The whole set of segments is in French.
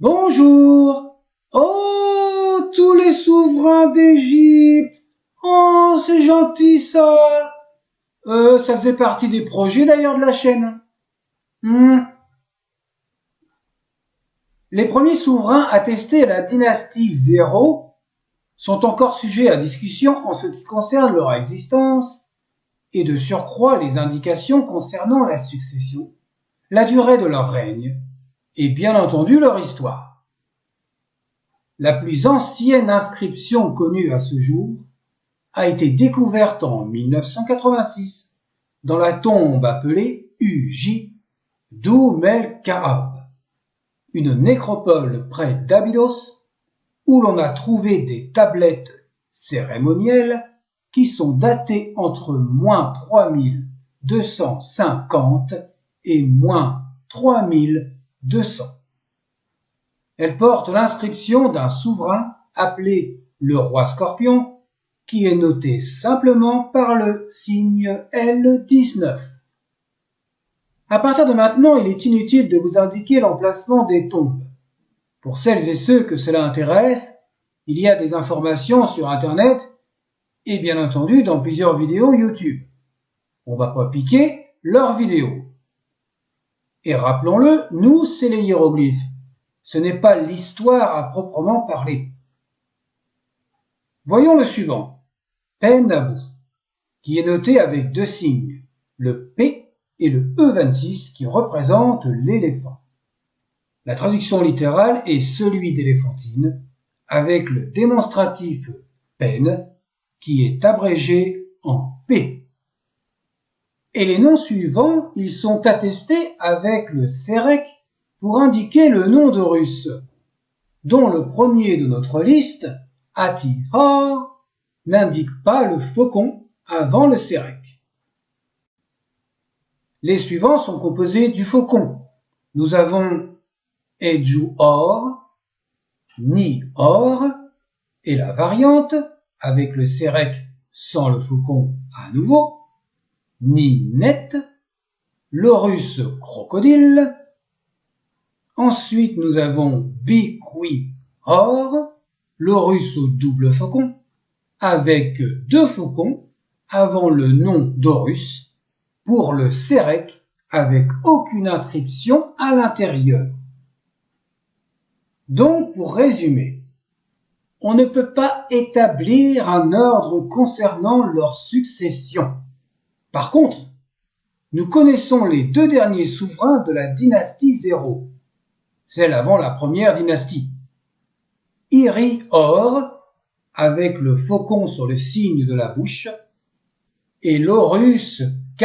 Bonjour. Oh, tous les souverains d'Égypte. Oh, c'est gentil ça. Ça faisait partie des projets d'ailleurs de la chaîne. Les premiers souverains attestés à la dynastie 0 sont encore sujets à discussion en ce qui concerne leur existence et de surcroît les indications concernant la succession, la durée de leur règne et bien entendu leur histoire. La plus ancienne inscription connue à ce jour a été découverte en 1986 dans la tombe appelée Uji d'Oumelka'ab, une nécropole près d'Abydos où l'on a trouvé des tablettes cérémonielles qui sont datées entre -3250 et -3200. Elle porte l'inscription d'un souverain appelé le roi Scorpion, qui est noté simplement par le signe L19. À partir de maintenant, il est inutile de vous indiquer l'emplacement des tombes. Pour celles et ceux que cela intéresse, il y a des informations sur Internet et bien entendu dans plusieurs vidéos YouTube. On va pas piquer leurs vidéos. Et rappelons-le, nous, c'est les hiéroglyphes. Ce n'est pas l'histoire à proprement parler. Voyons le suivant, Pen-Abu, qui est noté avec deux signes, le P et le E26 qui représentent l'éléphant. La traduction littérale est celui d'éléphantine, avec le démonstratif Pen qui est abrégé en P. Et les noms suivants, ils sont attestés avec le Sérec pour indiquer le nom d'Horus, dont le premier de notre liste, Atihar, n'indique pas le faucon avant le Sérec. Les suivants sont composés du faucon. Nous avons Edju-Or, Ni-Or, et la variante, avec le Sérec sans le faucon à nouveau, Ni-Net, l'Horus crocodile. Ensuite, nous avons Biqui-Or, l'Horus au double faucon, avec deux faucons avant le nom d'Horus, pour le Sérec avec aucune inscription à l'intérieur. Donc, pour résumer, on ne peut pas établir un ordre concernant leur succession. Par contre, nous connaissons les deux derniers souverains de la dynastie 0, celle avant la première dynastie. Iri-Or, avec le faucon sur le signe de la bouche, et l'Horus K.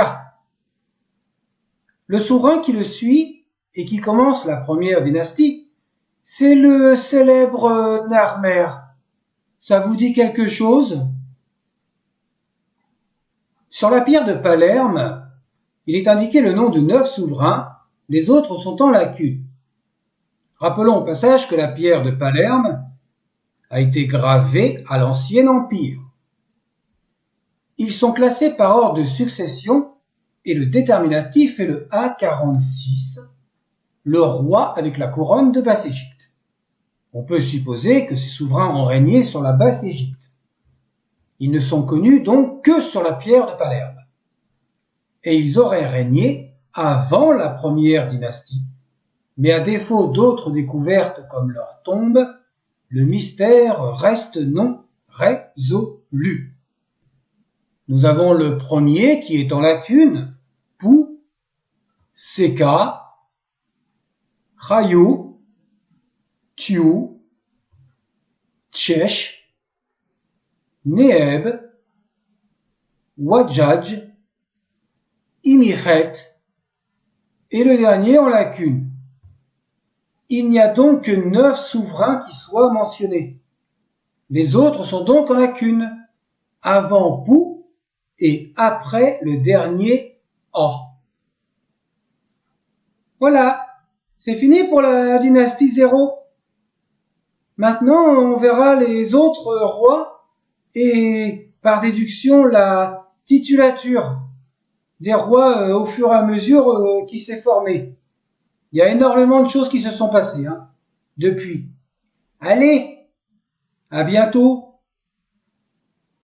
Le souverain qui le suit et qui commence la première dynastie, c'est le célèbre Narmer. Ça vous dit quelque chose? Sur la pierre de Palerme, il est indiqué le nom de 9 souverains, les autres sont en lacune. Rappelons au passage que la pierre de Palerme a été gravée à l'Ancien Empire. Ils sont classés par ordre de succession et le déterminatif est le A46, le roi avec la couronne de Basse-Égypte. On peut supposer que ces souverains ont régné sur la Basse-Égypte. Ils ne sont connus donc que sur la pierre de Palerme. Et ils auraient régné avant la première dynastie. Mais à défaut d'autres découvertes comme leur tombe, le mystère reste non résolu. Nous avons le premier qui est en lacune, Pou, Seka, Rayou, Tiou, Tchesh, Neheb, Wadjadj, Imiret, et le dernier en lacune. Il n'y a donc que 9 souverains qui soient mentionnés. Les autres sont donc en lacune, avant Pou et après le dernier Or. Voilà, c'est fini pour la dynastie 0. Maintenant, on verra les autres rois et par déduction la titulature des rois au fur et à mesure qui s'est formée. Il y a énormément de choses qui se sont passées. depuis. Allez, à bientôt!